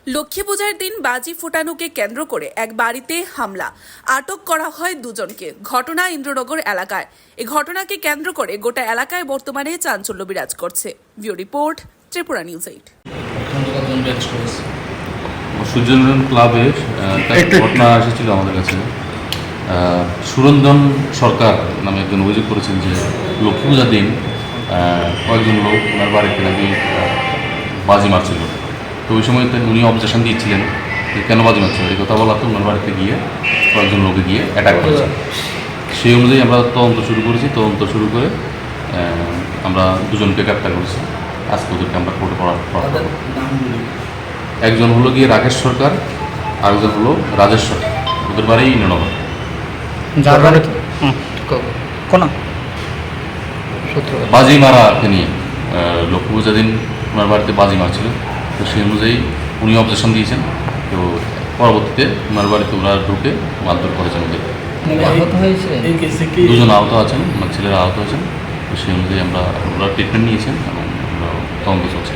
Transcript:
লক্ষ্মী পূজার দিন বাজি ফোটানোকে কেন্দ্র করে এক বাড়িতে হামলা, আটক করা হয় দুজনকে। ঘটনা ইন্দ্রনগর এলাকায়। এই ঘটনাকে কেন্দ্র করে গোটা এলাকায় বর্তমানে চাঞ্চল্য বিরাজ করছে। View report, Tripura news 8। সূর্যনন্দন ক্লাবে ঘটনা এসেছিল আমাদের কাছে। সুরঞ্জন সরকার নামে একজন অভিযোগ করেছেন যে লক্ষ্মী পূজার দিন কয়েকজন লোক ওনার বাড়িতে নাকি বাজি মারছিল। তো ওই সময় উনি অবজেকশন দিয়েছিলেন যে কেন বাজি মারছিল, এই কথা বলাতে ওনার বাড়িতে গিয়ে কয়েকজন লোকে গিয়ে অ্যাটাক করেছে। সেই অনুযায়ী আমরা তদন্ত শুরু করেছি। তদন্ত শুরু করে আমরা দুজনকে গ্রেপ্তার করেছি। আজকে ওদেরকে আমরা কোর্টে পড়া। একজন হলো গিয়ে রাকেশ সরকার, আরেকজন হলো রাজেশ সরকার। ওদের বাড়ি ইন্দ্রনগর। বাজি মারাকে নিয়ে লক্ষ্মী পূজা দিন ওনার বাড়িতে বাজি মারছিল। তো সেই অনুযায়ী উনি অবজেকশন দিয়েছেন। তো পরবর্তীতে ওনার বাড়িতে ওরা ঢুকে মারধর করেছেন ওদের। দুজন আহত আছেন, আমার ছেলেরা আহত আছেন। তো সেই অনুযায়ী ওরা ট্রিটমেন্ট নিয়েছেন এবং তদন্ত চলছে।